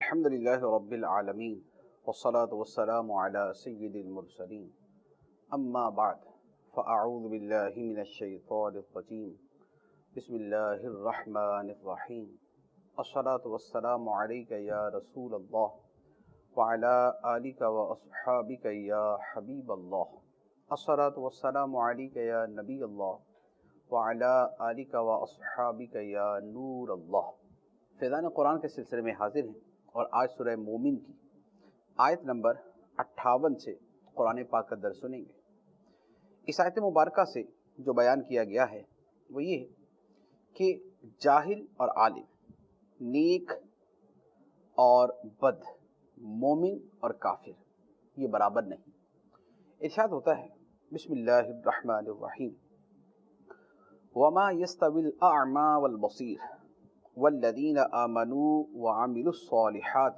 الحمدللہ رب العالمین والصلاة والسلام علی سید المرسلین اما بعد فاعوذ باللہ من الشیطان الرجیم بسم اللہ الرحمن الرحیم الصلاة والسلام علیک یا رسول اللہ وعلی آلک واصحابک یا حبیب اللہ الصلاة والسلام علیک یا نبی اللہ وعلی آلک واصحابک یا نور اللہ۔ فیضان قرآن کے سلسلے میں حاضر ہیں اور آج سورہ مومن کی آیت نمبر 58 سے قرآن پاک کا درس سنیں گے۔ اس آیت مبارکہ سے جو بیان کیا گیا ہے وہ یہ ہے کہ جاہل اور عالم، نیک اور بد، مومن اور کافر یہ برابر نہیں۔ ارشاد ہوتا ہے بسم اللہ الرحمن الرحیم وما يستوي الاعمى والبصیر والذین آمنوا وعملوا الصالحات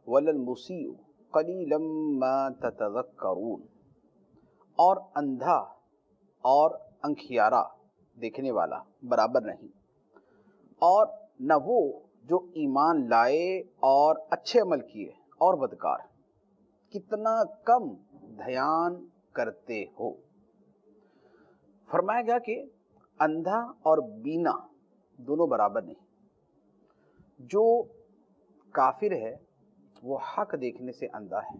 ولا المسیء قلیلا ما تتذکرون۔ اور اندھا اور انکھیارا دیکھنے والا برابر نہیں، اور نہ وہ جو ایمان لائے اور اچھے عمل کیے اور بدکار، کتنا کم دھیان کرتے ہو۔ فرمایا گیا کہ اندھا اور بینا دونوں برابر نہیں۔ جو کافر ہے وہ حق دیکھنے سے اندھا ہے،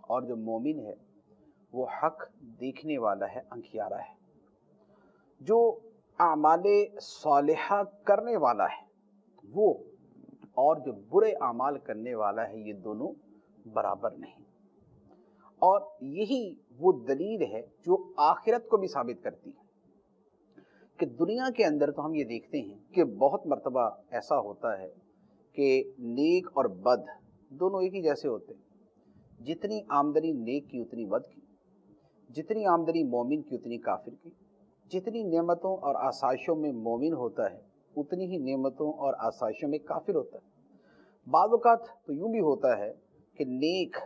اور جو مومن ہے وہ حق دیکھنے والا ہے، انکھیارا ہے۔ جو اعمال صالحہ کرنے والا ہے وہ اور جو برے اعمال کرنے والا ہے یہ دونوں برابر نہیں۔ اور یہی وہ دلیل ہے جو آخرت کو بھی ثابت کرتی ہے کہ دنیا کے اندر تو ہم یہ دیکھتے ہیں کہ بہت مرتبہ ایسا ہوتا ہے کہ نیک اور بد دونوں ایک ہی جیسے ہوتے ہیں۔ جتنی آمدنی نیک کی اتنی بد کی، جتنی آمدنی مومن کی اتنی کافر کی، جتنی نعمتوں اور آسائشوں میں مومن ہوتا ہے اتنی ہی نعمتوں اور آسائشوں میں کافر ہوتا ہے۔ بعض اوقات تو یوں بھی ہوتا ہے کہ نیک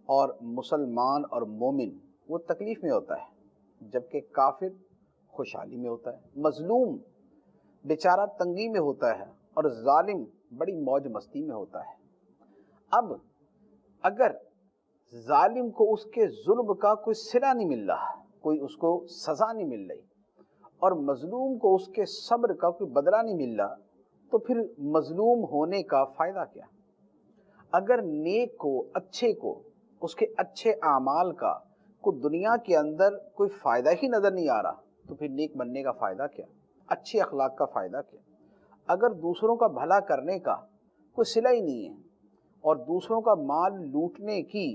اور مسلمان اور مومن وہ تکلیف میں ہوتا ہے، جبکہ کافر خوشحالی میں ہوتا ہے، مظلوم بیچارہ تنگی میں ہوتا ہے، اور ظالم بڑی موج مستی میں ہوتا ہے۔ اب اگر ظالم کو اس کے ظلم کا کوئی صلہ نہیں مل رہا، کوئی اس کو سزا نہیں مل رہی، اور مظلوم کو اس کے صبر کا کوئی بدلہ نہیں مل رہا، تو پھر مظلوم ہونے کا فائدہ کیا؟ اگر نیک کو، اچھے کو، اس کے اچھے اعمال کا کوئی دنیا کے اندر کوئی فائدہ ہی نظر نہیں آ رہا، تو پھر نیک بننے کا فائدہ کیا؟ اچھے اخلاق کا فائدہ کیا؟ اگر دوسروں کا بھلا کرنے کا کوئی صلہ ہی نہیں ہے، اور دوسروں کا مال لوٹنے کی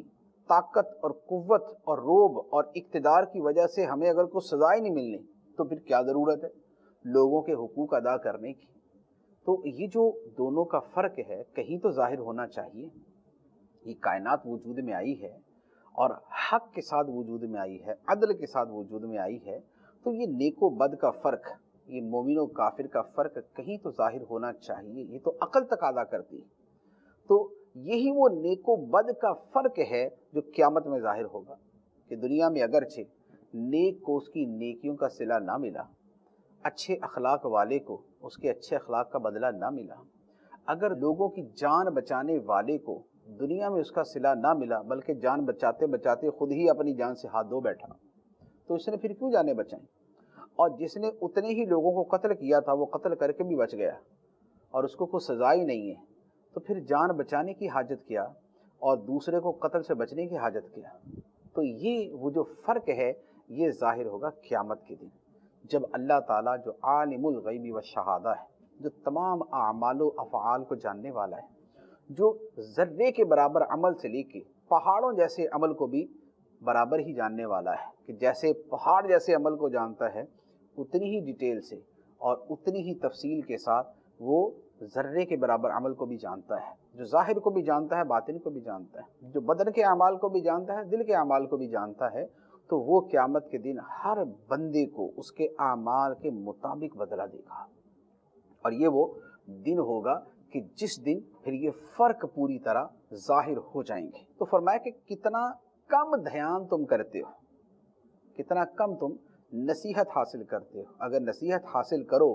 طاقت اور قوت اور رعب اور اقتدار کی وجہ سے ہمیں اگر کوئی سزا ہی نہیں ملنی، تو پھر کیا ضرورت ہے لوگوں کے حقوق ادا کرنے کی؟ تو یہ جو دونوں کا فرق ہے کہیں تو ظاہر ہونا چاہیے۔ یہ کائنات وجود میں آئی ہے اور حق کے ساتھ وجود میں آئی ہے، عدل کے ساتھ وجود میں آئی ہے، تو یہ نیک و بد کا فرق، یہ مومن و کافر کا فرق کہیں تو ظاہر ہونا چاہیے۔ یہ تو عقل تقاضا کرتی ہے۔ تو یہی وہ نیک و بد کا فرق ہے جو قیامت میں ظاہر ہوگا، کہ دنیا میں اگرچہ نیک کو اس کی نیکیوں کا صلہ نہ ملا، اچھے اخلاق والے کو اس کے اچھے اخلاق کا بدلہ نہ ملا، اگر لوگوں کی جان بچانے والے کو دنیا میں اس کا صلہ نہ ملا، بلکہ جان بچاتے بچاتے خود ہی اپنی جان سے ہاتھ دھو بیٹھا، تو اس نے پھر کیوں جانیں بچائیں؟ اور جس نے اتنے ہی لوگوں کو قتل کیا تھا وہ قتل کر کے بھی بچ گیا اور اس کو کوئی سزا ہی نہیں ہے، تو پھر جان بچانے کی حاجت کیا اور دوسرے کو قتل سے بچنے کی حاجت کیا؟ تو یہ وہ جو فرق ہے یہ ظاہر ہوگا قیامت کے دن، جب اللہ تعالیٰ جو عالم الغیب والشہادہ ہے، جو تمام اعمال و افعال کو جاننے والا ہے، جو ذرے کے برابر عمل سے لے کے پہاڑوں جیسے عمل کو بھی برابر ہی جاننے والا ہے، کہ جیسے پہاڑ جیسے عمل کو جانتا ہے اتنی ہی ڈیٹیل سے اور اتنی ہی تفصیل کے ساتھ وہ ذرے کے برابر عمل کو بھی جانتا ہے، جو ظاہر کو بھی جانتا ہے، باطن کو بھی جانتا ہے، جو بدن کے اعمال کو بھی جانتا ہے، دل کے اعمال کو بھی جانتا ہے، تو وہ قیامت کے دن ہر بندے کو اس کے اعمال کے مطابق بدلہ دے گا۔ اور یہ وہ دن ہوگا کہ جس دن پھر یہ فرق پوری طرح ظاہر ہو جائیں گے۔ تو فرمایا کہ کتنا کم دھیان تم کرتے ہو، کتنا کم تم نصیحت حاصل کرتے ہو۔ اگر نصیحت حاصل کرو،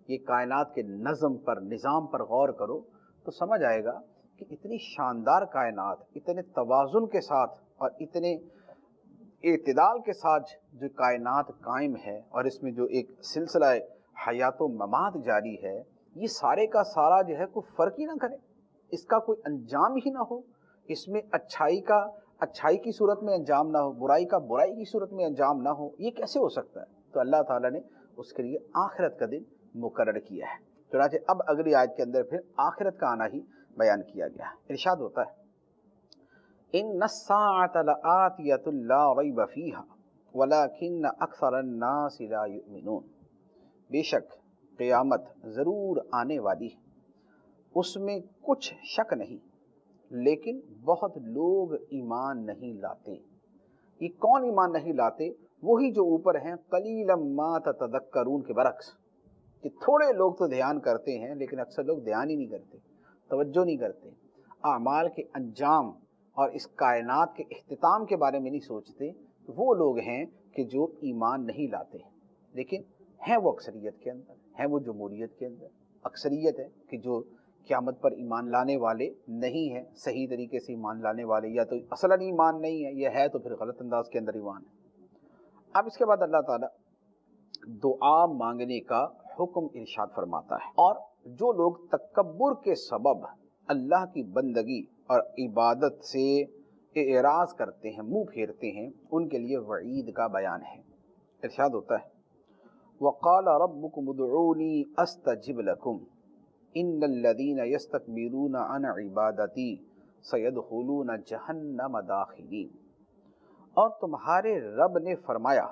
یہ کائنات کے نظم پر، نظام پر غور کرو، تو سمجھ آئے گا کہ اتنی شاندار کائنات اتنے توازن کے ساتھ اور اتنے اعتدال کے ساتھ جو کائنات قائم ہے اور اس میں جو ایک سلسلہ حیات و ممات جاری ہے، یہ سارے کا سارا جو ہے کوئی فرق ہی نہ کرے، اس کا کوئی انجام ہی نہ ہو، اس میں اچھائی کی صورت میں انجام نہ ہو، برائی کا برائی کی صورت میں انجام نہ ہو، یہ کیسے ہو سکتا ہے؟ تو اللہ تعالیٰ نے اس کے لیے آخرت کا دن مقرر کیا ہے۔ چنانچہ اب اگلی آیت کے اندر پھر آخرت کا آنا ہی بیان کیا گیا ہے۔ ارشاد ہوتا ہے ان الساعۃ لآتیۃ لا ریب فیہا ولکن اکثر الناس لا یؤمنون، بے شک قیامت ضرور آنے والی ہے، اس میں کچھ شک نہیں، لیکن بہت لوگ ایمان نہیں لاتے۔ یہ کون ایمان نہیں لاتے؟ وہی جو اوپر ہیں قلیلا ما تتذکرون کے برعکس، کہ تھوڑے لوگ تو دھیان کرتے ہیں لیکن اکثر لوگ دھیان ہی نہیں کرتے، توجہ نہیں کرتے، اعمال کے انجام اور اس کائنات کے اختتام کے بارے میں نہیں سوچتے۔ وہ لوگ ہیں کہ جو ایمان نہیں لاتے، لیکن ہیں وہ اکثریت کے اندر، ہیں وہ جمہوریت کے اندر اکثریت ہے کہ جو قیامت پر ایمان لانے والے نہیں ہیں، صحیح طریقے سے ایمان لانے والے یا تو اصلاً ایمان نہیں ہے، یہ ہے تو پھر غلط انداز کے اندر ایمان ہے۔ اب اس کے بعد اللہ تعالیٰ دعا مانگنے کا حکم ارشاد فرماتا ہے، اور جو لوگ تکبر کے سبب اللہ کی بندگی اور عبادت سے اعراض کرتے ہیں، منہ پھیرتے ہیں، ان کے لیے وعید کا بیان ہے۔ ارشاد ہوتا ہے وَقَالَ رَبُّكُمُ ادْعُونِي أَسْتَجِبْ لَكُمْ إِنَّ الَّذِينَ يَسْتَكْبِرُونَ عَنْ عِبَادَتِي سَيَدْخُلُونَ جَهَنَّمَ دَاخِرِينَ، اور تمہارے رب نے فرمایا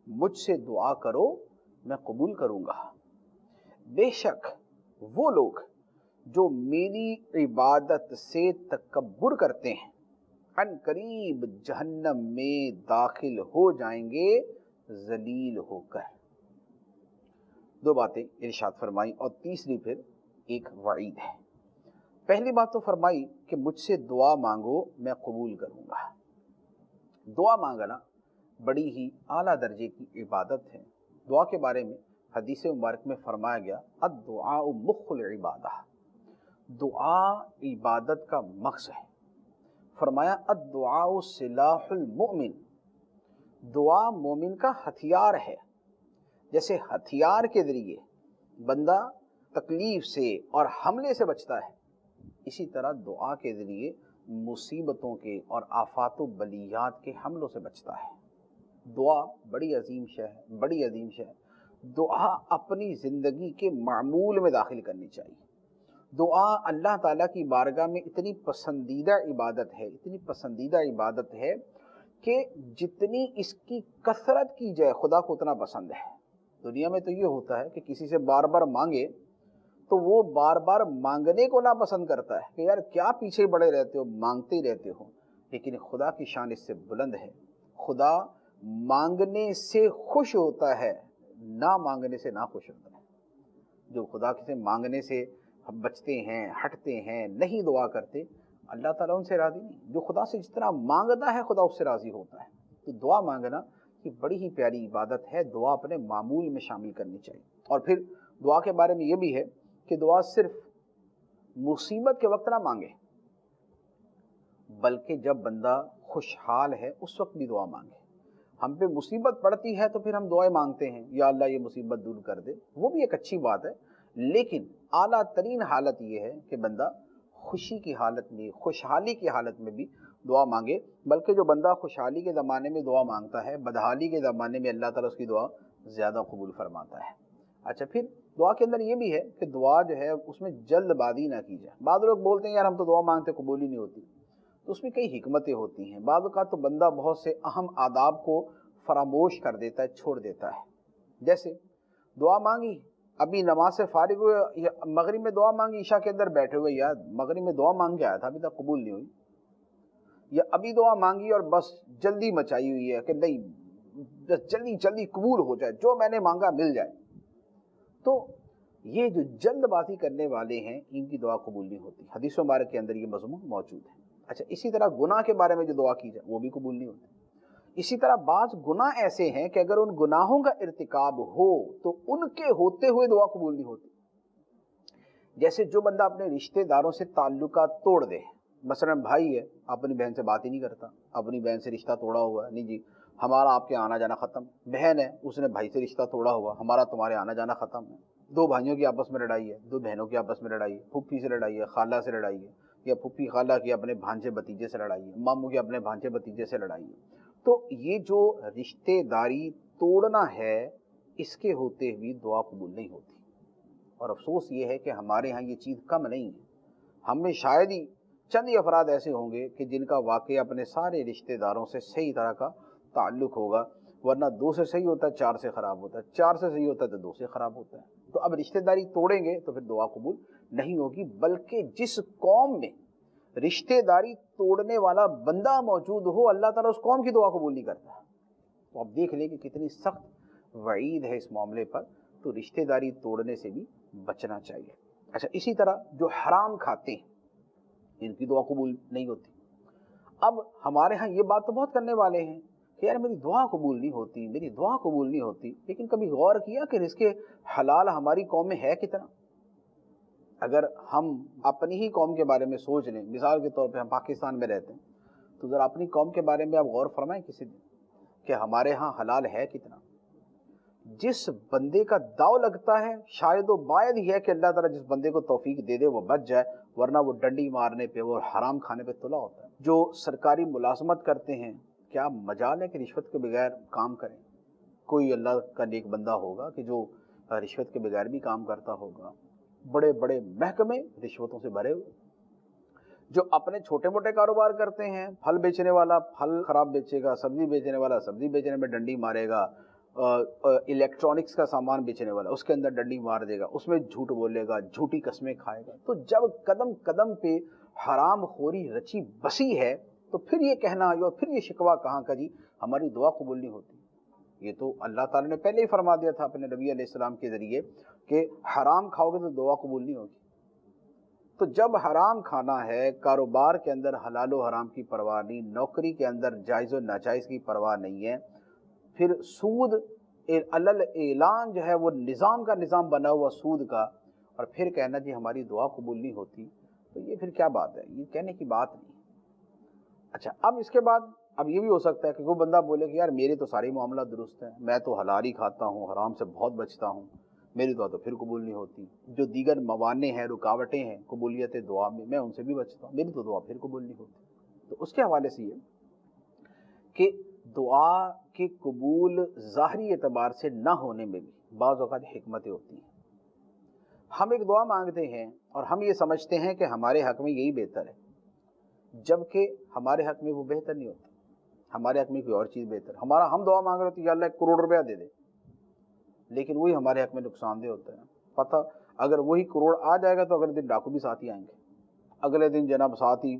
مجھ سے دعا کرو میں قبول کروں گا، بے شک وہ لوگ جو میری عبادت سے تکبر کرتے ہیں ان قریب جہنم میں داخل ہو جائیں گے ذلیل ہو کر۔ دو باتیں ارشاد فرمائی اور تیسری پھر ایک وعید ہے۔ پہلی بات تو فرمائی کہ مجھ سے دعا مانگو میں قبول کروں گا۔ دعا مانگنا بڑی ہی اعلیٰ درجے کی عبادت ہے۔ دعا کے بارے میں حدیث مبارک میں فرمایا گیا الدعاء مخ العبادہ، دعا عبادت کا مغز ہے۔ فرمایا الدعاء سلاح المؤمن، دعا مومن کا ہتھیار ہے۔ جیسے ہتھیار کے ذریعے بندہ تکلیف سے اور حملے سے بچتا ہے، اسی طرح دعا کے ذریعے مصیبتوں کے اور آفات و بلیات کے حملوں سے بچتا ہے۔ دعا بڑی عظیم شے ہے، بڑی عظیم شے ہے۔ دعا اپنی زندگی کے معمول میں داخل کرنی چاہیے۔ دعا اللہ تعالیٰ کی بارگاہ میں اتنی پسندیدہ عبادت ہے، اتنی پسندیدہ عبادت ہے کہ جتنی اس کی کثرت کی جائے خدا کو اتنا پسند ہے۔ دنیا میں تو یہ ہوتا ہے کہ کسی سے بار بار مانگے تو وہ بار بار مانگنے کو ناپسند کرتا ہے کہ یار کیا پیچھے پڑے رہتے ہو، مانگتے ہی رہتے ہو، لیکن خدا کی شان اس سے بلند ہے۔ خدا مانگنے سے خوش ہوتا ہے، نہ مانگنے سے نہ خوش ہوتا ہے۔ جو خدا سے مانگنے سے بچتے ہیں، ہٹتے ہیں، نہیں دعا کرتے، اللہ تعالیٰ ان سے راضی نہیں۔ جو خدا سے جتنا مانگتا ہے خدا اس سے راضی ہوتا ہے۔ تو دعا مانگنا یہ بڑی ہی پیاری عبادت ہے، دعا اپنے معمول میں شامل کرنی چاہیے۔ اور پھر دعا کے بارے میں یہ بھی ہے کہ دعا صرف مصیبت کے وقت نہ مانگے، بلکہ جب بندہ خوشحال ہے اس وقت بھی دعا مانگے۔ ہم پہ مصیبت پڑتی ہے تو پھر ہم دعائیں مانگتے ہیں یا اللہ یہ مصیبت دور کر دے، وہ بھی ایک اچھی بات ہے، لیکن اعلیٰ ترین حالت یہ ہے کہ بندہ خوشی کی حالت میں، خوشحالی کی حالت میں بھی دعا مانگے۔ بلکہ جو بندہ خوشحالی کے زمانے میں دعا مانگتا ہے، بدحالی کے زمانے میں اللہ تعالیٰ اس کی دعا زیادہ قبول فرماتا ہے۔ اچھا، پھر دعا کے اندر یہ بھی ہے کہ دعا جو ہے اس میں جلد بازی نہ کی جائے۔ بعض لوگ بولتے ہیں یار ہم تو دعا مانگتے قبول ہی نہیں ہوتی، تو اس میں کئی حکمتیں ہوتی ہیں۔ بعض اوقات تو بندہ بہت سے اہم آداب کو فراموش کر دیتا ہے، چھوڑ دیتا ہے۔ جیسے دعا مانگی، ابھی نماز سے فارغ ہوئے، مغرب میں دعا مانگی، عشاء کے اندر بیٹھے ہوئے، یار مغرب میں دعا مانگ کے آیا تھا ابھی تک قبول نہیں ہوئی، یا ابھی دعا مانگی اور بس جلدی مچائی ہوئی ہے کہ نہیں جلدی جلدی قبول ہو جائے، جو میں نے مانگا مل جائے۔ تو یہ جو جلد بازی کرنے والے ہیں ان کی دعا قبول نہیں ہوتی۔ حدیث مبارک کے اندر یہ مضمون موجود ہے۔ اچھا، اسی طرح گناہ کے بارے میں جو دعا کی جائے وہ بھی قبول نہیں ہوتی۔ اسی طرح بعض گناہ ایسے ہیں کہ اگر ان گناہوں کا ارتکاب ہو تو ان کے ہوتے ہوئے دعا قبول نہیں ہوتی۔ جیسے جو بندہ اپنے رشتہ داروں سے تعلقات توڑ دے، مثلا بھائی ہے اپنی بہن سے بات ہی نہیں کرتا، اپنی بہن سے رشتہ توڑا ہوا ہے، نہیں جی ہمارا آپ کے آنا جانا ختم، بہن ہے اس نے بھائی سے رشتہ توڑا ہوا، ہمارا تمہارے آنا جانا ختم ہے، دو بھائیوں کی آپس میں لڑائی ہے، دو بہنوں کی آپس میں لڑائی ہے، پھوپھی سے لڑائی ہے، خالہ سے لڑائی ہے، یا پھوپھی خالہ کی اپنے بھانجے بتیجے سے لڑائی ہے، ماموں کی اپنے بھانجے بتیجے سے لڑائی ہے۔ تو یہ جو رشتہ داری توڑنا ہے، اس کے ہوتے ہوئے دعا قبول نہیں ہوتی، اور افسوس یہ ہے کہ ہمارے ہاں یہ چیز کم نہیں ہے، ہم میں شاید ہی چند ہی افراد ایسے ہوں گے کہ جن کا واقعہ اپنے سارے رشتہ داروں سے صحیح طرح کا تعلق ہوگا، ورنہ دو سے صحیح ہوتا ہے چار سے خراب ہوتا ہے، چار سے صحیح ہوتا ہے تو دو سے خراب ہوتا ہے۔ تو اب رشتہ داری توڑیں گے تو پھر دعا قبول نہیں ہوگی، بلکہ جس قوم میں رشتہ داری توڑنے والا بندہ موجود ہو، اللہ تعالیٰ اس قوم کی دعا قبول نہیں کرتا۔ تو اب دیکھ لیں کہ کتنی سخت وعید ہے اس معاملے پر، تو رشتہ داری توڑنے سے بھی بچنا چاہیے۔ اچھا، اسی طرح جو حرام کھاتے ہیں ان کی دعا قبول نہیں ہوتی۔ اب ہمارے ہاں یہ بات تو بہت کرنے والے ہیں کہ یار میری دعا قبول نہیں ہوتی، میری دعا قبول نہیں ہوتی، لیکن کبھی غور کیا کہ رزق حلال ہماری قوم میں ہے کتنا؟ اگر ہم اپنی ہی قوم کے بارے میں سوچ لیں، مثال کے طور پہ ہم پاکستان میں رہتے ہیں، تو ذرا اپنی قوم کے بارے میں آپ غور فرمائیں کسی دن کہ ہمارے ہاں حلال ہے کتنا۔ جس بندے کا داؤ لگتا ہے شاید و باید ہی ہے کہ اللہ تعالیٰ جس بندے کو توفیق دے دے وہ بچ جائے، ورنہ وہ ڈنڈی مارنے پہ، وہ حرام کھانے پہ تلا ہوتا ہے۔ جو سرکاری ملازمت کرتے ہیں، کیا مجال ہے کہ رشوت کے بغیر کام کریں؟ کوئی اللہ کا نیک بندہ ہوگا کہ جو رشوت کے بغیر بھی کام کرتا ہوگا؟ بڑے بڑے محکمے رشوتوں سے بھرے ہوئے۔ جو اپنے چھوٹے موٹے کاروبار کرتے ہیں، پھل بیچنے والا پھل خراب بیچے گا، سبزی بیچنے والا سبزی بیچنے میں ڈنڈی مارے گا، الیکٹرانکس کا سامان بیچنے والا اس کے اندر ڈنڈی مار دے گا، اس میں جھوٹ بولے گا، جھوٹی قسمیں کھائے گا۔ تو جب قدم قدم پہ حرام خوری رچی بسی ہے، تو پھر یہ کہنا اور پھر یہ شکوہ کہاں کا جی ہماری دعا قبول نہیں ہوتی؟ یہ تو اللہ تعالیٰ نے پہلے ہی فرما دیا تھا اپنے نبی علیہ السلام کے ذریعے کہ حرام کھاؤ گے تو دعا قبول نہیں ہوگی۔ تو جب حرام کھانا ہے، کاروبار کے اندر حلال و حرام کی پرواہ نہیں، نوکری کے اندر جائز و ناجائز کی پرواہ نہیں ہے، پھر سود علل اعلان جو ہے وہ نظام کا نظام بنا ہوا سود کا، اور پھر کہنا جی ہماری دعا قبول نہیں ہوتی، تو یہ پھر کیا بات ہے؟ یہ کہنے کی بات نہیں۔ اچھا، اب اس کے بعد اب یہ بھی ہو سکتا ہے کہ وہ بندہ بولے کہ یار میرے تو سارے معاملہ درست ہیں، میں تو حلال ہی کھاتا ہوں، حرام سے بہت بچتا ہوں، میری دعا تو پھر قبول نہیں ہوتی۔ جو دیگر موانع ہیں، رکاوٹیں ہیں قبولیت دعا میں ان سے بھی بچتا ہوں، میری تو دعا پھر قبول نہیں ہوتی۔ تو اس کے حوالے سے یہ کہ دعا کے قبول ظاہری اعتبار سے نہ ہونے میں بھی بعض اوقات حکمتیں ہوتی ہیں۔ ہم ایک دعا مانگتے ہیں اور ہم یہ سمجھتے ہیں کہ ہمارے حق میں یہی بہتر ہے، جبکہ ہمارے حق میں وہ بہتر نہیں ہوتا، ہمارے حق میں کوئی اور چیز بہتر۔ ہم دعا مانگ رہے ہوتے ہیں یا اللہ 1 کروڑ روپیہ دے دے، لیکن وہی ہمارے حق میں نقصان دہ ہوتا ہے۔ پتہ اگر وہی کروڑ آ جائے گا تو اگلے دن ڈاکو بھی ساتھ ہی آئیں گے، اگلے دن جناب ساتھ ہی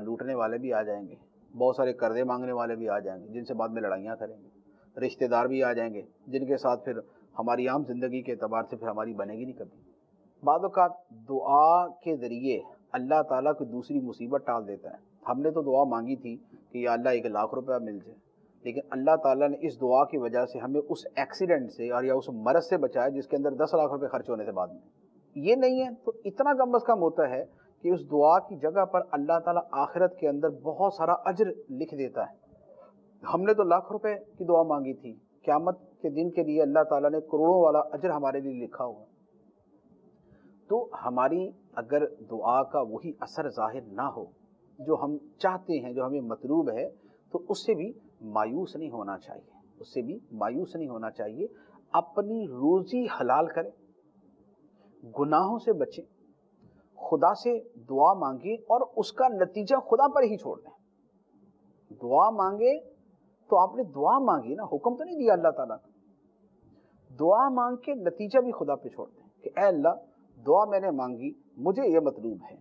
لوٹنے والے بھی آ جائیں گے، بہت سارے قرضے مانگنے والے بھی آ جائیں گے جن سے بعد میں لڑائیاں کریں گے، رشتہ دار بھی آ جائیں گے جن کے ساتھ پھر ہماری عام زندگی کے اعتبار سے پھر ہماری بنے گی نہیں کبھی۔ بعض اوقات دعا کے ذریعے اللہ تعالیٰ کوئی دوسری مصیبت ٹال دیتا ہے۔ ہم نے تو دعا مانگی تھی کہ یا اللہ 1 لاکھ روپیہ مل جائے، لیکن اللہ تعالیٰ نے اس دعا کی وجہ سے ہمیں اس ایکسیڈنٹ سے اور یا اس مرض سے بچایا جس کے اندر 10 لاکھ روپے خرچ ہونے سے بعد میں یہ نہیں ہے، تو اتنا کم از کم ہوتا ہے کہ اس دعا کی جگہ پر اللہ تعالیٰ آخرت کے اندر بہت سارا اجر لکھ دیتا ہے۔ ہم نے تو لاکھ روپے کی دعا مانگی تھی، قیامت کے دن کے لیے اللہ تعالیٰ نے کروڑوں والا اجر ہمارے لیے لکھا ہوا۔ تو ہماری اگر دعا کا وہی اثر ظاہر نہ ہو جو ہم چاہتے ہیں، جو ہمیں مطلوب ہے، تو اس سے بھی مایوس نہیں ہونا چاہیے، اس سے بھی مایوس نہیں ہونا چاہیے۔ اپنی روزی حلال کریں، گناہوں سے بچیں، خدا سے دعا مانگیں اور اس کا نتیجہ خدا پر ہی چھوڑ دیں۔ دعا مانگے تو آپ نے دعا مانگی نا، حکم تو نہیں دیا اللہ تعالیٰ کا۔ دعا مانگ کے نتیجہ بھی خدا پہ چھوڑ دیں کہ اے اللہ دعا میں نے مانگی، مجھے یہ مطلوب ہے،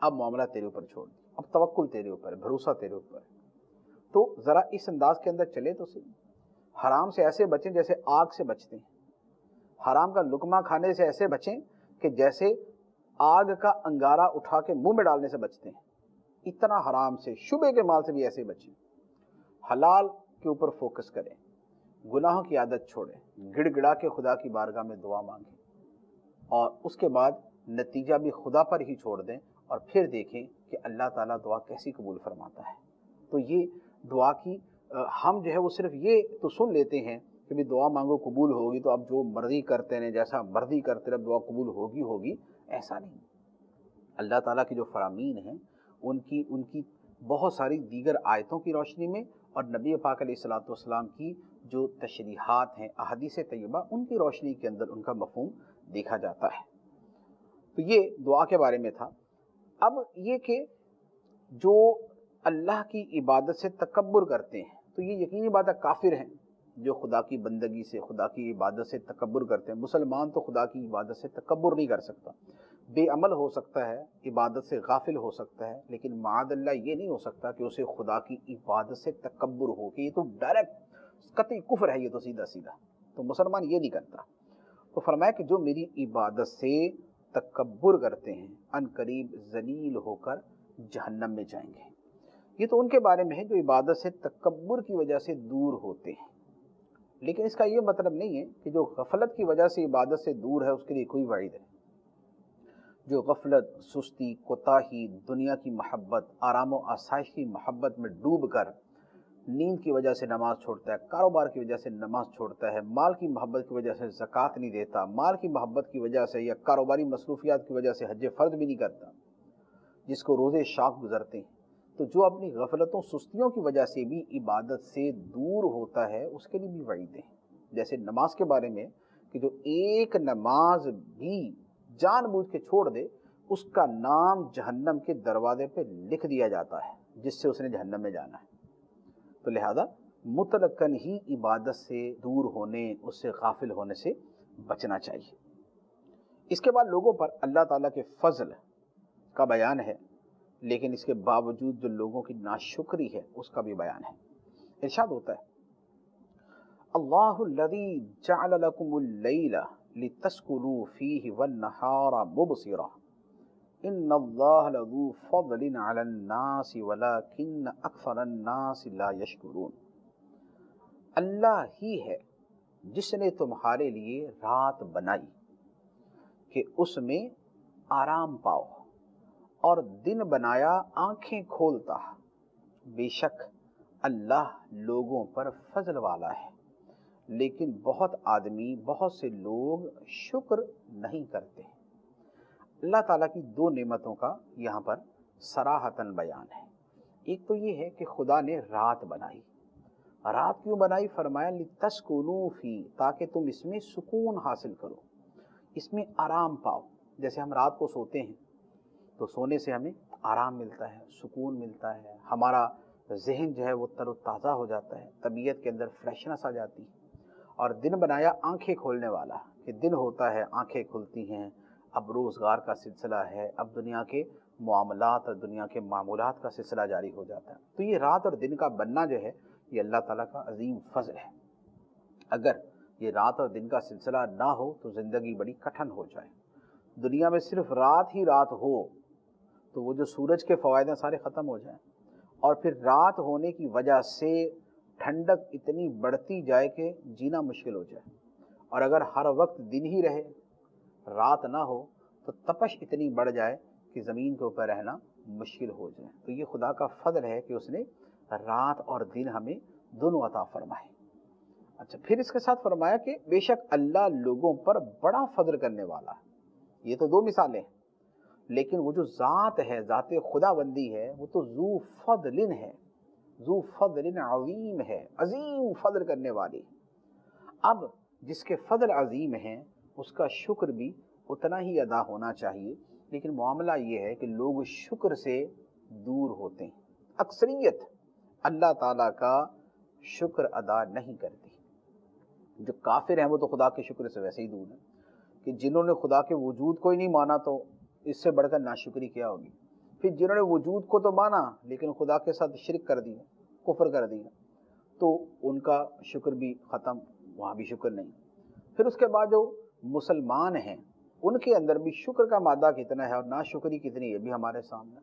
اب معاملہ تیرے اوپر چھوڑ دیں، اب توکل تیرے اوپر ہے، بھروسہ تیرے اوپر ہے۔ تو ذرا اس انداز کے اندر چلے تو صحیح۔ حرام سے ایسے بچیں جیسے آگ سے بچتے ہیں، حرام کا لقمہ کھانے سے ایسے بچیں کہ جیسے آگ کا انگارہ اٹھا کے منہ میں ڈالنے سے بچتے ہیں، اتنا حرام سے، شبے کے مال سے بھی ایسے بچیں۔ حلال کے اوپر فوکس کریں، گناہوں کی عادت چھوڑیں، گڑ گڑا کے خدا کی بارگاہ میں دعا مانگیں۔ اور اس کے بعد نتیجہ بھی خدا پر ہی چھوڑ دیں اور پھر دیکھیں کہ اللہ تعالیٰ دعا کیسی قبول فرماتا ہے۔ تو یہ دعا کی ہم جو ہے وہ صرف یہ تو سن لیتے ہیں کہ بھی دعا مانگو قبول ہوگی، تو اب جو مرضی کرتے رہیں، جیسا مرضی کرتے رہے دعا قبول ہوگی، ایسا نہیں۔ اللہ تعالیٰ کی جو فرامین ہیں ان کی بہت ساری دیگر آیتوں کی روشنی میں اور نبی پاک علیہ الصلوۃ والسلام کی جو تشریحات ہیں احادیث طیبہ ان کی روشنی کے اندر ان کا مفہوم دیکھا جاتا ہے۔ تو یہ دعا کے بارے میں تھا۔ اب یہ کہ جو اللہ کی عبادت سے تکبر کرتے ہیں تو یہ یقینی بات ہے کافر ہیں، جو خدا کی بندگی سے خدا کی عبادت سے تکبر کرتے ہیں۔ مسلمان تو خدا کی عبادت سے تکبر نہیں کر سکتا، بے عمل ہو سکتا ہے، عبادت سے غافل ہو سکتا ہے، لیکن معاذ اللہ یہ نہیں ہو سکتا کہ اسے خدا کی عبادت سے تکبر ہو، کہ یہ تو ڈائریکٹ قطعی کفر ہے، یہ تو سیدھا سیدھا تو مسلمان یہ نہیں کرتا۔ تو فرمایا کہ جو میری عبادت سے تکبر کرتے ہیں ان قریب ذلیل ہو کر جہنم میں جائیں گے۔ یہ تو ان کے بارے میں ہے جو عبادت سے تکبر کی وجہ سے دور ہوتے ہیں، لیکن اس کا یہ مطلب نہیں ہے کہ جو غفلت کی وجہ سے عبادت سے دور ہے اس کے لیے کوئی وعید ہے۔ جو غفلت، سستی، کوتاہی، دنیا کی محبت، آرام و آسائش کی محبت میں ڈوب کر نیند کی وجہ سے نماز چھوڑتا ہے، کاروبار کی وجہ سے نماز چھوڑتا ہے، مال کی محبت کی وجہ سے زکوٰۃ نہیں دیتا، مال کی محبت کی وجہ سے یا کاروباری مصروفیات کی وجہ سے حج فرض بھی نہیں کرتا، جس کو روزے شاق گزرتے ہیں، تو جو اپنی غفلتوں سستیوں کی وجہ سے بھی عبادت سے دور ہوتا ہے اس کے لیے بھی وعیدیں ہیں۔ جیسے نماز کے بارے میں کہ جو ایک نماز بھی جان بوجھ کے چھوڑ دے اس کا نام جہنم کے دروازے پہ لکھ دیا جاتا ہے جس سے اس نے جہنم میں جانا ہے۔ تو لہذا مطلقاً ہی عبادت سے دور ہونے، اس سے غافل ہونے سے بچنا چاہیے۔ اس کے بعد لوگوں پر اللہ تعالیٰ کے فضل کا بیان ہے، لیکن اس کے باوجود جو لوگوں کی ناشکری ہے اس کا بھی بیان ہے۔ ارشاد ہوتا ہے اللہ الذی جعل لکم اللیل لتسکنوا فیہ والنہار مبصرا ان اللہ لذو فضل علی الناس ولکن اکثر الناس لا یشکرون۔ اللہ ہی ہے جس نے تمہارے لیے رات بنائی کہ اس میں آرام پاؤ، اور دن بنایا آنکھیں کھولتا۔ بے شک اللہ لوگوں پر فضل والا ہے، لیکن بہت سے لوگ شکر نہیں کرتے۔ اللہ تعالیٰ کی دو نعمتوں کا یہاں پر صراحتاً بیان ہے۔ ایک تو یہ ہے کہ خدا نے رات بنائی۔ رات کیوں بنائی؟ فرمایا لتسکنوا فی، تاکہ تم اس میں سکون حاصل کرو، اس میں آرام پاؤ۔ جیسے ہم رات کو سوتے ہیں تو سونے سے ہمیں آرام ملتا ہے، سکون ملتا ہے، ہمارا ذہن جو ہے وہ تر و تازہ ہو جاتا ہے، طبیعت کے اندر فریشنس آ جاتی ہے۔ اور دن بنایا آنکھیں کھولنے والا، کہ دن ہوتا ہے آنکھیں کھلتی ہیں، اب روزگار کا سلسلہ ہے، اب دنیا کے معاملات اور دنیا کے معمولات کا سلسلہ جاری ہو جاتا ہے۔ تو یہ رات اور دن کا بننا جو ہے یہ اللہ تعالیٰ کا عظیم فضل ہے۔ اگر یہ رات اور دن کا سلسلہ نہ ہو تو زندگی بڑی کٹھن ہو جائے۔ دنیا میں صرف رات ہی رات ہو تو وہ جو سورج کے فوائد ہیں سارے ختم ہو جائیں، اور پھر رات ہونے کی وجہ سے ٹھنڈک اتنی بڑھتی جائے کہ جینا مشکل ہو جائے، اور اگر ہر وقت دن ہی رہے رات نہ ہو تو تپش اتنی بڑھ جائے کہ زمین کے اوپر رہنا مشکل ہو جائے۔ تو یہ خدا کا فضل ہے کہ اس نے رات اور دن ہمیں دونوں عطا فرمائے۔ اچھا، پھر اس کے ساتھ فرمایا کہ بے شک اللہ لوگوں پر بڑا فضل کرنے والا ہے۔ یہ تو دو مثالیں ہیں، لیکن وہ جو ذات ہے، ذات خدا بندی ہے، وہ تو ذو فضل ہے، ذو فضل عظیم ہے، عظیم فضل کرنے والی۔ اب جس کے فضل عظیم ہیں اس کا شکر بھی اتنا ہی ادا ہونا چاہیے، لیکن معاملہ یہ ہے کہ لوگ شکر سے دور ہوتے ہیں۔ اکثریت اللہ تعالیٰ کا شکر ادا نہیں کرتی۔ جو کافر ہیں وہ تو خدا کے شکر سے ویسے ہی دور ہیں، کہ جنہوں نے خدا کے وجود کو ہی نہیں مانا تو اس سے بڑھ کر ناشکری کیا ہوگی۔ پھر جنہوں نے وجود کو تو مانا لیکن خدا کے ساتھ شرک کر دیا، کفر کر دیا، تو ان کا شکر بھی ختم، وہاں بھی شکر نہیں۔ پھر اس کے بعد جو مسلمان ہیں ان کے اندر بھی شکر کا مادہ کتنا ہے اور ناشکری کتنی ہے، بھی ہمارے سامنے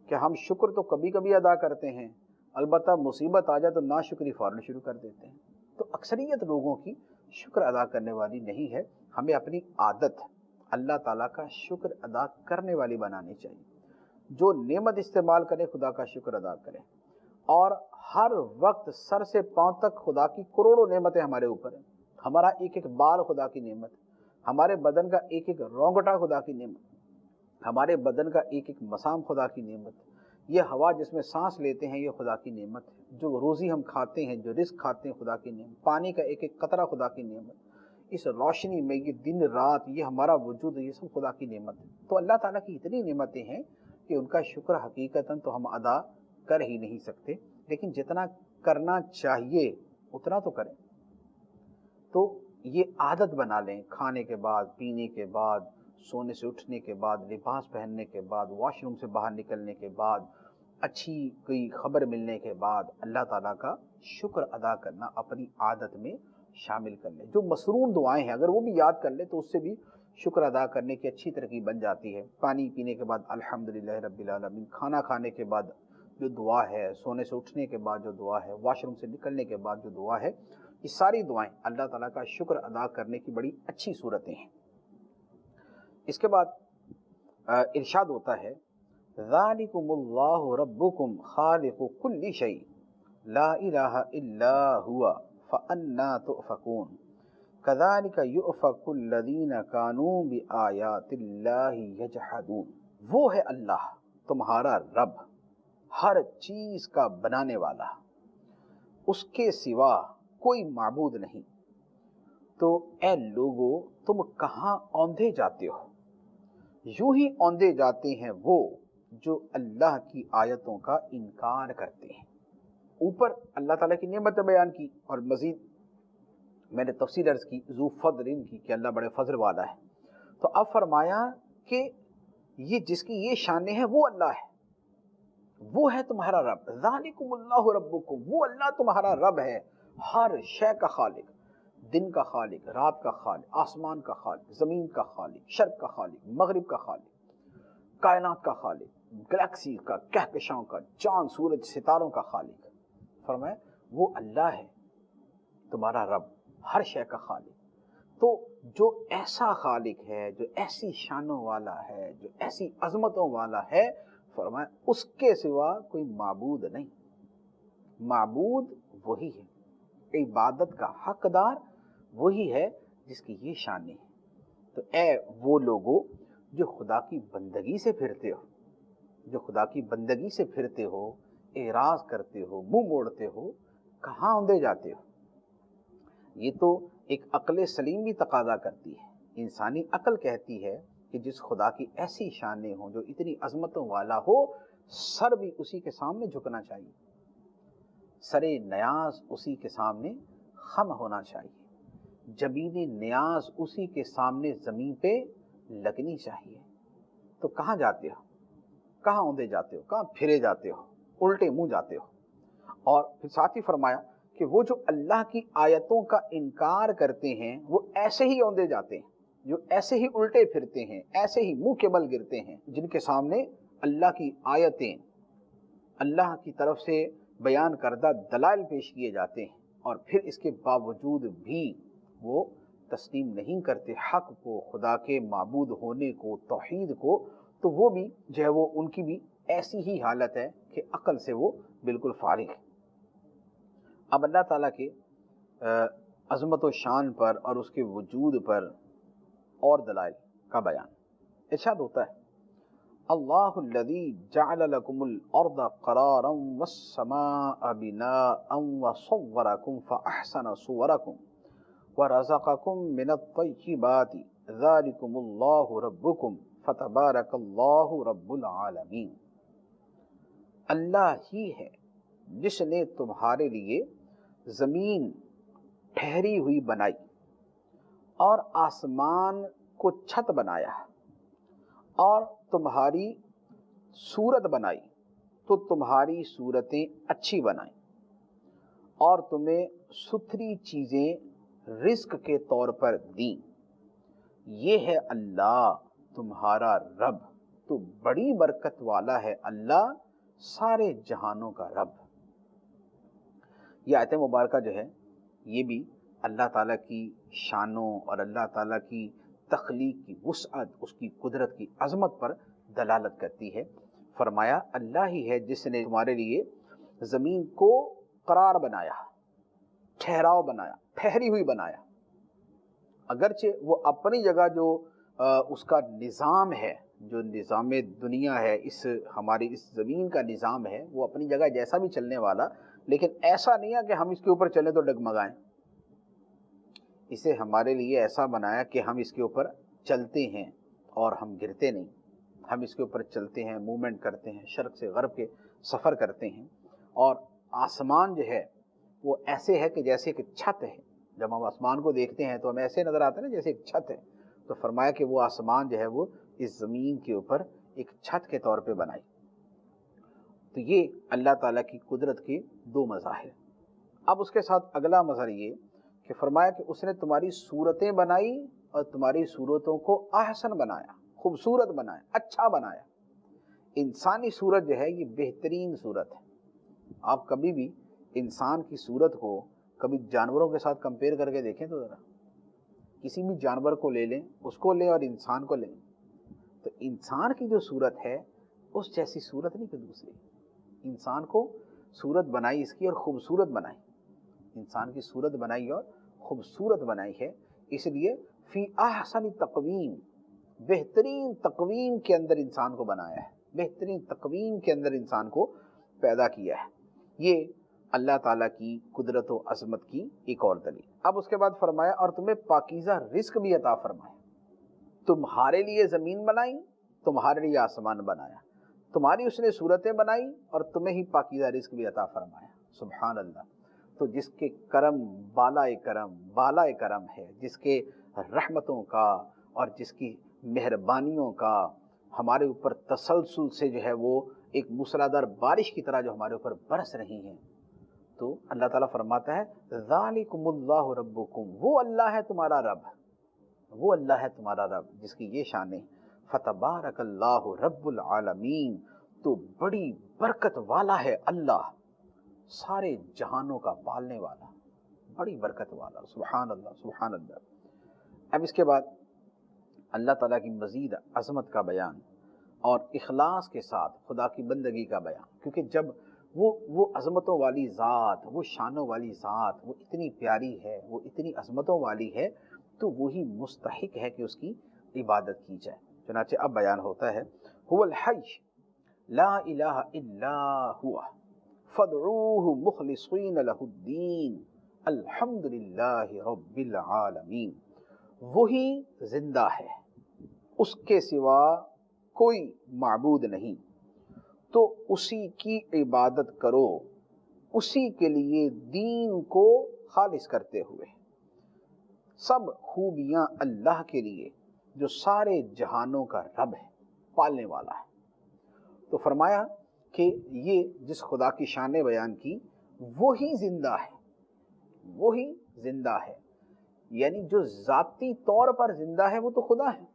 کہ ہم شکر تو کبھی کبھی ادا کرتے ہیں، البتہ مصیبت آ جائے تو ناشکری فوراً شروع کر دیتے ہیں۔ تو اکثریت لوگوں کی شکر ادا کرنے والی نہیں ہے۔ ہمیں اپنی عادت اللہ تعالیٰ کا شکر ادا کرنے والی بنانی چاہیے. جو نعمت استعمال کرے خدا کا شکر ادا کرے، اور ہر وقت سر سے پاؤں تک خدا کی کروڑوں نعمتیں ہمارے اوپر ہیں. ہمارا ایک ایک بال خدا کی نعمت، ہمارے بدن کا ایک ایک رونگٹا خدا کی نعمت، ہمارے بدن کا ایک ایک مسام خدا کی نعمت. یہ ہوا جس میں سانس لیتے ہیں یہ خدا کی نعمت ہے. جو روزی ہم کھاتے ہیں، جو رزق کھاتے ہیں، خدا کی نعمت. پانی کا ایک ایک قطرہ خدا کی نعمت. اس روشنی میں یہ دن رات، یہ ہمارا وجود، یہ سب خدا کی نعمت ہے. تو اللہ تعالیٰ کی اتنی نعمتیں ہیں کہ ان کا شکر حقیقتاً تو ہم ادا کر ہی نہیں سکتے، لیکن جتنا کرنا چاہیے اتنا تو کریں. تو یہ عادت بنا لیں، کھانے کے بعد، پینے کے بعد، سونے سے اٹھنے کے بعد، لباس پہننے کے بعد، واش روم سے باہر نکلنے کے بعد، اچھی کوئی خبر ملنے کے بعد اللہ تعالیٰ کا شکر ادا کرنا اپنی عادت میں شامل کر لیں. جو مسنون دعائیں ہیں اگر وہ بھی یاد کر لیں تو اس سے بھی شکر ادا کرنے کی اچھی ترکیب بن جاتی ہے. پانی پینے کے بعد الحمدللہ رب العالمین، کھانا کھانے کے بعد جو دعا ہے، سونے سے اٹھنے کے بعد جو دعا ہے، واش روم سے نکلنے کے بعد جو دعا ہے، یہ ساری دعائیں اللہ تعالیٰ کا شکر ادا کرنے کی بڑی اچھی صورتیں ہیں. اس کے بعد ارشاد ہوتا ہے ذالکم اللہ ربکم خالق کل شیء لا الہ الا ہوا فانا تؤفکون کذالک یؤفک الذین کانوا بآیات اللہ یجحدون. وہ ہے اللہ تمہارا رب، ہر چیز کا بنانے والا، اس کے سوا کوئی معبود نہیں. تو اے لوگو تم کہاں اوندھے جاتے ہو؟ یوں ہی اوندھے جاتے ہیں وہ جو اللہ کی آیتوں کا انکار کرتے ہیں. اوپر اللہ تعالیٰ کی نعمت بیان کی، اور مزید میں نے تفصیل عرض کی ذو فضل کی کہ اللہ بڑے فضل والا ہے. تو اب فرمایا کہ یہ جس کی یہ شانیں ہیں وہ اللہ ہے، وہ ہے تمہارا رب. ذالکم اللہ ربکم، وہ اللہ تمہارا رب ہے، ہر شے کا خالق، دن کا خالق، رات کا خالق، آسمان کا خالق، زمین کا خالق، شرق کا خالق، مغرب کا خالق، کائنات کا خالق، گلیکسی کا، کہکشاؤں کا، چاند سورج ستاروں کا خالق. فرمایا وہ اللہ ہے تمہارا رب، ہر شے کا خالق. تو جو ایسا خالق ہے، جو ایسی شانوں والا ہے، جو ایسی عظمتوں والا ہے، فرمایا اس کے سوا کوئی معبود نہیں. معبود وہی ہے، عبادت کا حقدار وہی ہے جس کی یہ شانیں ہیں. تو اے وہ لوگو جو خدا کی بندگی سے پھرتے ہو، جو خدا کی بندگی سے پھرتے ہو، اعراض کرتے ہو، منہ موڑتے ہو، کہاں اوندے جاتے ہو؟ یہ تو ایک عقل سلیم بھی تقاضا کرتی ہے. انسانی عقل کہتی ہے کہ جس خدا کی ایسی شانیں ہوں، جو اتنی عظمتوں والا ہو، سر بھی اسی کے سامنے جھکنا چاہیے، سر نیاز اسی کے سامنے خم ہونا چاہیے، جبین نیاز اسی کے سامنے زمین پہ لگنی چاہیے. تو کہاں جاتے ہو؟ کہاں اوندے جاتے ہو؟ کہاں پھرے جاتے ہو؟ الٹے منہ جاتے ہو. اور پھر ساتھ ہی فرمایا کہ وہ جو اللہ کی آیتوں کا انکار کرتے ہیں وہ ایسے ہی اوندے جاتے ہیں، جو ایسے ہی الٹے پھرتے ہیں، ایسے ہی منہ کے بل گرتے ہیں، جن کے سامنے اللہ کی آیتیں، اللہ کی طرف سے بیان کردہ دلائل پیش کیے جاتے ہیں، اور پھر اس کے باوجود بھی وہ تسلیم نہیں کرتے حق کو، خدا کے معبود ہونے کو، توحید کو. تو وہ بھی جو ہے وہ ان کی بھی ایسی ہی حالت ہے کہ عقل سے وہ بالکل فارغ ہے. اب اللہ تعالیٰ کے عظمت و شان پر اور اس کے وجود پر اور دلائل کا بیان. ارشاد ہوتا ہے اللہ الذی جعل لکم الارض قرارا والسماء بناء وصورکم فاحسن صورکم ورزقکم من الطیبات ذالکم اللہ ربکم فتبارک اللہ رب العالمین. اللہ ہی ہے جس نے تمہارے لیے زمین ٹھہری ہوئی بنائی اور آسمان کو چھت بنایا اور تمہاری صورت بنائی تو تمہاری صورتیں اچھی بنائیں اور تمہیں ستھری چیزیں رزق کے طور پر دیں. یہ ہے اللہ تمہارا رب، تو بڑی برکت والا ہے اللہ، سارے جہانوں کا رب. یہ آیت مبارکہ جو ہے یہ بھی اللہ تعالیٰ کی شانوں اور اللہ تعالیٰ کی تخلیق کی وسعت، اس کی قدرت کی عظمت پر دلالت کرتی ہے۔ فرمایا اللہ ہی ہے جس نے تمہارے لیے زمین کو قرار بنایا، ٹھہراؤ بنایا، ٹھہری ہوئی بنایا۔ اگرچہ وہ اپنی جگہ جو اس کا نظام ہے، جو نظام دنیا ہے، ہماری اس زمین کا نظام ہے، وہ اپنی جگہ جیسا بھی چلنے والا، لیکن ایسا نہیں ہے کہ ہم اس کے اوپر چلیں تو ڈگمگائیں۔ اسے ہمارے لیے ایسا بنایا کہ ہم اس کے اوپر چلتے ہیں اور ہم گرتے نہیں، ہم اس کے اوپر چلتے ہیں، موومنٹ کرتے ہیں، شرق سے غرب کے سفر کرتے ہیں۔ اور آسمان جو ہے وہ ایسے ہے کہ جیسے ایک چھت ہے۔ جب ہم آسمان کو دیکھتے ہیں تو ہمیں ایسے نظر آتا ہے نا جیسے ایک چھت ہے، تو فرمایا کہ وہ آسمان جو ہے وہ اس زمین کے اوپر ایک چھت کے طور پہ بنائی۔ تو یہ اللہ تعالیٰ کی قدرت کے دو مظاہر۔ اب اس کے ساتھ اگلا مظہر یہ کہ فرمایا کہ اس نے تمہاری صورتیں بنائی اور تمہاری صورتوں کو احسن بنایا، خوبصورت بنایا، اچھا بنایا۔ انسانی صورت جو ہے یہ بہترین صورت ہے۔ آپ کبھی بھی انسان کی صورت کو کبھی جانوروں کے ساتھ کمپیئر کر کے دیکھیں تو ذرا، کسی بھی جانور کو لے لیں، اس کو لیں اور انسان کو لیں، تو انسان کی جو صورت ہے اس جیسی صورت نہیں کہ دوسری۔ انسان کو صورت بنائی اس کی اور خوبصورت بنائی، انسان کی صورت بنائی اور خوبصورت بنائی ہے، اس لیے فی احسن تقویم، بہترین تقویم کے اندر انسان کو بنایا ہے، بہترین تقویم کے اندر انسان کو پیدا کیا ہے۔ یہ اللہ تعالیٰ کی قدرت و عظمت کی ایک اور دلیل۔ اب اس کے بعد فرمایا اور تمہیں پاکیزہ رزق بھی عطا فرمایا، تمہارے لیے زمین بنائی، تمہارے لیے آسمان بنایا، تمہاری اس نے صورتیں بنائی اور تمہیں ہی پاکیزہ رزق بھی عطا فرمایا۔ سبحان اللہ۔ تو جس کے کرم بالائے کرم ہے، جس کے رحمتوں کا اور جس کی مہربانیوں کا ہمارے اوپر تسلسل سے جو ہے وہ ایک موسلادھار بارش کی طرح جو ہمارے اوپر برس رہی ہیں، تو اللہ تعالیٰ فرماتا ہے ذالکم اللہ ربکم، وہ اللہ ہے تمہارا رب، وہ اللہ ہے تمہارا رب جس کی یہ شان ہے۔ فتبارک اللہ رب العالمین، تو بڑی برکت والا ہے اللہ، سارے جہانوں کا پالنے والا، بڑی برکت والا۔ سبحان اللہ، سبحان اللہ۔ اب اس کے بعد اللہ تعالیٰ کی مزید عظمت کا بیان اور اخلاص کے ساتھ خدا کی بندگی کا بیان، کیونکہ جب وہ عظمتوں والی ذات، وہ شانوں والی ذات، وہ اتنی پیاری ہے، وہ اتنی عظمتوں والی ہے، تو وہی مستحق ہے کہ اس کی عبادت کی جائے۔ چنانچہ اب بیان ہوتا ہے هو الحی لا الہ الا ہوا فادعوہ مخلصین لہ الدین الحمد للہ رب العالمین۔ وہی زندہ ہے، اس کے سوا کوئی معبود نہیں، تو اسی کی عبادت کرو، اسی کے لیے دین کو خالص کرتے ہوئے۔ سب خوبیاں اللہ کے لیے جو سارے جہانوں کا رب ہے، پالنے والا ہے۔ تو فرمایا کہ یہ جس خدا کی شان بیان کی وہی زندہ ہے، وہی زندہ ہے، یعنی جو ذاتی طور پر زندہ ہے وہ تو خدا ہے۔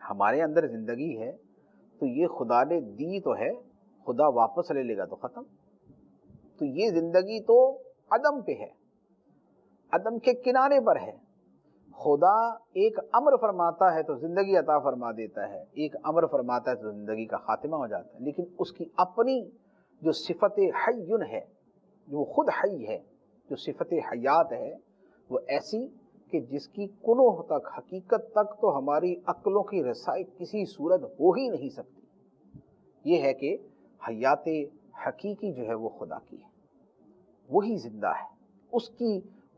ہمارے اندر زندگی ہے تو یہ خدا نے دی تو ہے، خدا واپس لے لے گا تو ختم۔ تو یہ زندگی تو عدم پہ ہے، عدم کے کنارے پر ہے۔ خدا ایک امر فرماتا ہے تو زندگی عطا فرما دیتا ہے، ایک امر فرماتا ہے تو زندگی کا خاتمہ ہو جاتا ہے، لیکن اس کی اپنی جو صفت حیٌ ہے، جو خود حی ہے، جو صفت حیات ہے، وہ ایسی کہ جس کی کنوہ تک، حقیقت تک تو ہماری عقلوں کی رسائی کسی صورت ہو ہی نہیں سکتی۔ یہ ہے کہ حیات حقیقی جو ہے وہ خدا کی ہے، وہی زندہ ہے۔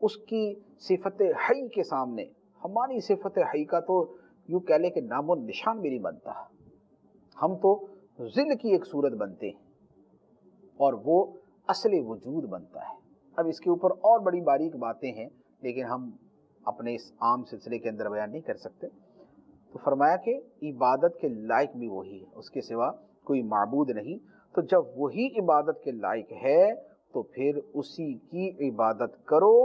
اس کی صفت حی کے سامنے ہماری صفت حی کا تو یوں کہہ لیں کہ نام و نشان بھی نہیں بنتا۔ ہم تو ذل کی ایک صورت بنتے ہیں اور وہ اصل وجود بنتا ہے۔ اب اس کے اوپر اور بڑی باریک باتیں ہیں لیکن ہم اپنے اس عام سلسلے کے اندر بیان نہیں کر سکتے۔ تو فرمایا کہ عبادت کے لائق بھی وہی ہے، اس کے سوا کوئی معبود نہیں۔ تو جب وہی عبادت کے لائق ہے تو پھر اسی کی عبادت کرو،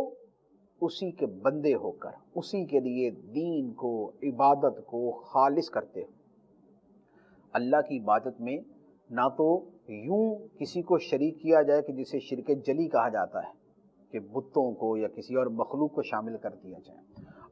اسی کے بندے ہو کر، اسی کے لیے دین کو، عبادت کو خالص کرتے ہو۔ اللہ کی عبادت میں نہ تو یوں کسی کو شریک کیا جائے کہ جسے شرک جلی کہا جاتا ہے، کہ بتوں کو یا کسی اور مخلوق کو شامل کر دیا جائے،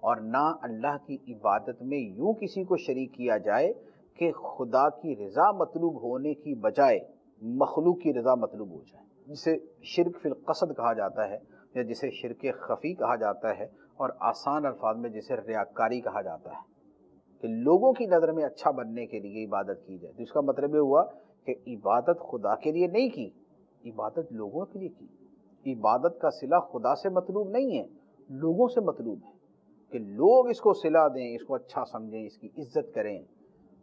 اور نہ اللہ کی عبادت میں یوں کسی کو شریک کیا جائے کہ خدا کی رضا مطلوب ہونے کی بجائے مخلوق کی رضا مطلوب ہو جائے، جسے شرک فی القصد کہا جاتا ہے یا جسے شرک خفی کہا جاتا ہے، اور آسان الفاظ میں جسے ریاکاری کہا جاتا ہے کہ لوگوں کی نظر میں اچھا بننے کے لیے عبادت کی جائے۔ تو اس کا مطلب یہ ہوا کہ عبادت خدا کے لیے نہیں کی، عبادت لوگوں کے لیے کی۔ عبادت کا صلہ خدا سے مطلوب نہیں ہے، لوگوں سے مطلوب ہے کہ لوگ اس کو صلہ دیں، اس کو اچھا سمجھیں، اس کی عزت کریں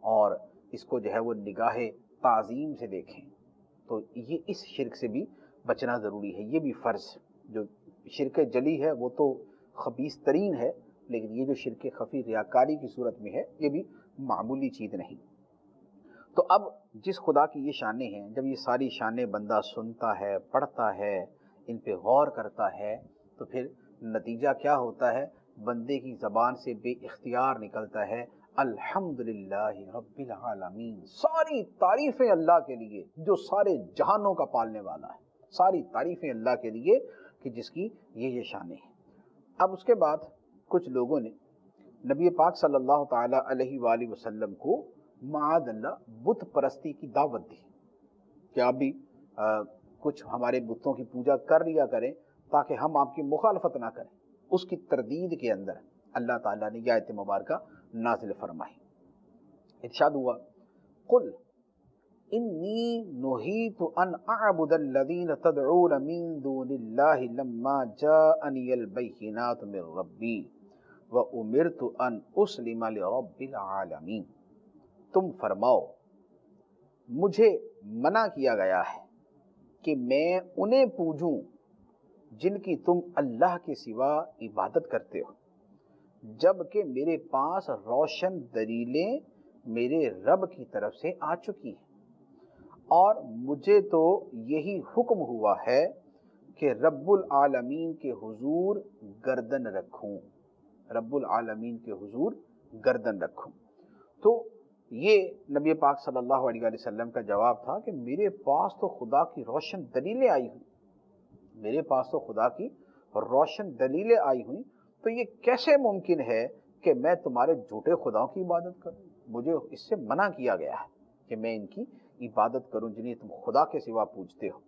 اور اس کو جو ہے وہ نگاہ تعظیم سے دیکھیں۔ تو یہ اس شرک سے بھی بچنا ضروری ہے، یہ بھی فرض ہے۔ جو شرک جلی ہے وہ تو خبیث ترین ہے، لیکن یہ جو شرک خفی ریاکاری کی صورت میں ہے یہ بھی معمولی چیز نہیں۔ تو اب جس خدا کی یہ شانیں ہیں، جب یہ ساری شانیں بندہ سنتا ہے، پڑھتا ہے، ان پہ غور کرتا ہے، تو پھر نتیجہ کیا ہوتا ہے؟ بندے کی زبان سے بے اختیار نکلتا ہے الحمدللہ رب العالمین، ساری تعریفیں اللہ کے لیے جو سارے جہانوں کا پالنے والا ہے، ساری تعریفیں اللہ کے لیے کہ جس کی یہ شانیں ہیں۔ اب اس کے بعد کچھ لوگوں نے نبی پاک صلی اللہ تعالی علیہ وآلہ وسلم کو معاذ اللہ بت پرستی کی دعوت دی کہ آپ بھی کچھ ہمارے بتوں کی پوجا کر لیا کریں تاکہ ہم آپ کی مخالفت نہ کریں۔ اس کی تردید کے اندر اللہ تعالیٰ نے یہ آیت مبارکہ نازل فرمائی۔ ارشاد ہوا قل انی نہیت ان اعبد الذین تدعون من دون اللہ لما جاءنی البینات من ربی وامرت ان اسلم لرب العالمین۔ تم فرماؤ مجھے منع کیا گیا ہے کہ میں انہیں پوجوں جن کی تم اللہ کے سوا عبادت کرتے ہو، جبکہ میرے پاس روشن دلیلیں میرے رب کی طرف سے آ چکی ہیں، اور مجھے تو یہی حکم ہوا ہے کہ رب العالمین کے حضور گردن رکھوں، رب العالمین کے حضور گردن رکھوں۔ تو یہ نبی پاک صلی اللہ علیہ وسلم کا جواب تھا کہ میرے پاس تو خدا کی روشن دلیلیں آئی ہوئی، میرے پاس تو خدا کی روشن دلیلیں آئی ہوئی، تو یہ کیسے ممکن ہے کہ میں تمہارے جھوٹے خداؤں کی عبادت کروں؟ مجھے اس سے منع کیا گیا ہے کہ میں ان کی عبادت کروں جنہیں تم خدا کے سوا پوجتے ہو۔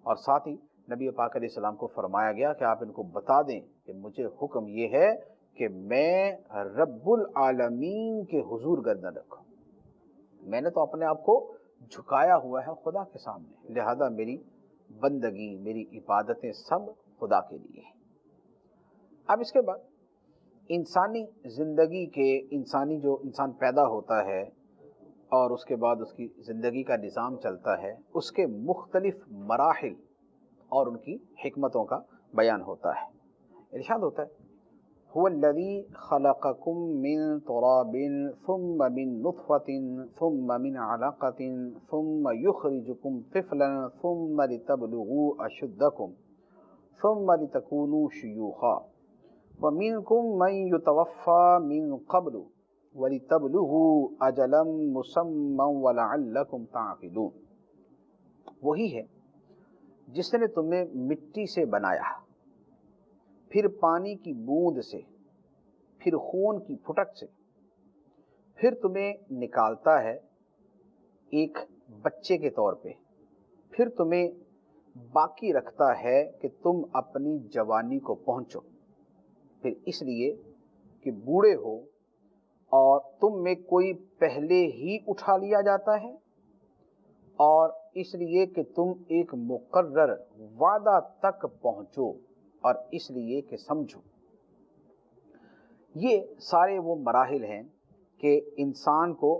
اور ساتھ ہی نبی پاک علیہ السلام کو فرمایا گیا کہ آپ ان کو بتا دیں کہ مجھے حکم یہ ہے کہ میں رب العالمین کے حضور گردن رکھوں، میں نے تو اپنے آپ کو جھکایا ہوا ہے خدا کے سامنے، لہذا میری بندگی، میری عبادتیں سب خدا کے لیے ہیں۔ اب اس کے بعد انسانی زندگی کے جو انسان پیدا ہوتا ہے اور اس کے بعد اس کی زندگی کا نظام چلتا ہے، اس کے مختلف مراحل اور ان کی حکمتوں کا بیان ہوتا ہے۔ ارشاد ہوتا ہے هو الذي خلقكم من تراب ثم من نطفة ثم من علقة ثم يخرجكم طفلا ثم لتبلغوا أشدكم ثم لتكونوا شيوخا ومنكم من يتوفى من قبل وَلِتَبْلُغُوا أَجَلًا مُّسَمًّى وَلَعَلَّكُمْ تَعْقِلُونَ۔ وہی ہے جس نے تمہیں مٹی سے بنایا، پھر پانی کی بوند سے، پھر خون کی پھٹک سے، پھر تمہیں نکالتا ہے ایک بچے کے طور پہ، پھر تمہیں باقی رکھتا ہے کہ تم اپنی جوانی کو پہنچو، پھر اس لیے کہ بوڑھے ہو اور تم میں کوئی پہلے ہی اٹھا لیا جاتا ہے، اور اس لیے کہ تم ایک مقرر وعدہ تک پہنچو، اور اس لیے کہ سمجھو۔ یہ سارے وہ مراحل ہیں کہ انسان کو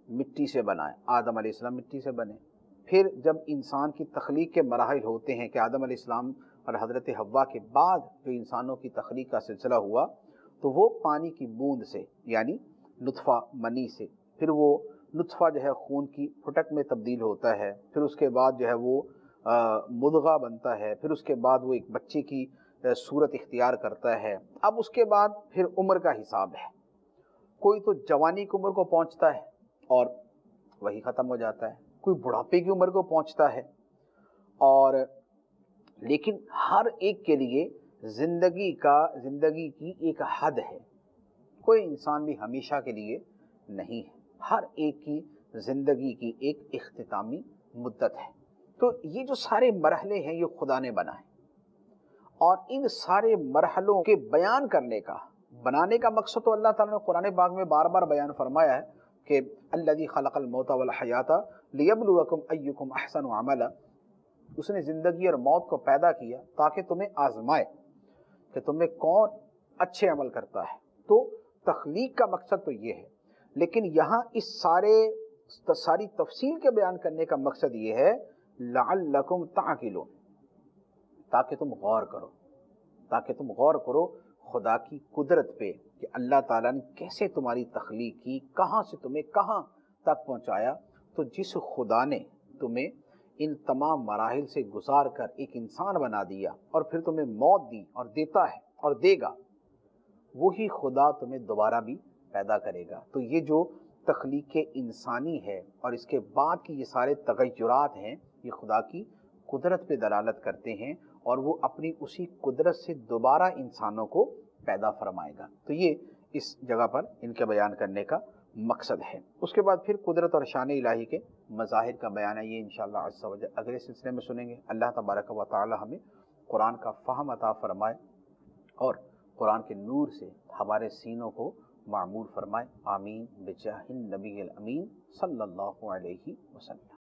مٹی سے بنائے، آدم علیہ السلام مٹی سے بنے، پھر جب انسان کی تخلیق کے مراحل ہوتے ہیں کہ آدم علیہ السلام اور حضرت حوا کے بعد جو انسانوں کی تخلیق کا سلسلہ ہوا، تو وہ پانی کی بوند سے یعنی نطفہ منی سے، پھر وہ نطفہ جو ہے خون کی پھٹک میں تبدیل ہوتا ہے، پھر اس کے بعد جو ہے وہ مضغہ بنتا ہے، پھر اس کے بعد وہ ایک بچے کی صورت اختیار کرتا ہے۔ اب اس کے بعد پھر عمر کا حساب ہے، کوئی تو جوانی کی عمر کو پہنچتا ہے اور وہی ختم ہو جاتا ہے، کوئی بڑھاپے کی عمر کو پہنچتا ہے، اور لیکن ہر ایک کے لیے زندگی کی ایک حد ہے، کوئی انسان بھی ہمیشہ کے لیے نہیں ہے، ہر ایک کی زندگی کی ایک اختتامی مدت ہے۔ تو یہ جو سارے مرحلے ہیں یہ خدا نے بنائے، اور ان سارے مرحلوں کے بیان کرنے کا، بنانے کا مقصد تو اللہ تعالیٰ نے قرآن پاک میں بار بار بیان فرمایا ہے کہ الذی خلق الموت والحیات لیبلوکم ایکم احسن عملا، اس نے زندگی اور موت کو پیدا کیا تاکہ تمہیں آزمائے کہ تمہیں کون اچھے عمل کرتا ہے۔ تو تخلیق کا مقصد تو یہ ہے، لیکن یہاں اس ساری تفصیل کے بیان کرنے کا مقصد یہ ہے لعلکم تعقلون، تاکہ تم غور کرو خدا کی قدرت پہ کہ اللہ تعالیٰ نے کیسے تمہاری تخلیق کی، کہاں سے تمہیں کہاں تک پہنچایا۔ تو جس خدا نے تمہیں ان تمام مراحل سے گزار کر ایک انسان بنا دیا اور پھر تمہیں موت دی اور دیتا ہے اور دے گا، وہی خدا تمہیں دوبارہ بھی پیدا کرے گا۔ تو یہ جو تخلیق انسانی ہے اور اس کے بعد کی یہ سارے تغیرات ہیں، یہ خدا کی قدرت پہ دلالت کرتے ہیں، اور وہ اپنی اسی قدرت سے دوبارہ انسانوں کو پیدا فرمائے گا۔ تو یہ اس جگہ پر ان کے بیان کرنے کا مقصد ہے۔ اس کے بعد پھر قدرت اور شان الہی کے مظاہر کا بیان ہے، یہ انشاءاللہ عز و جل اگلے سلسلے میں سنیں گے۔ اللہ تبارک و تعالی ہمیں قرآن کا فہم عطا فرمائے اور قرآن کے نور سے ہمارے سینوں کو معمور فرمائے، آمین بجاہ النبی الامین صلی اللہ علیہ وسلم۔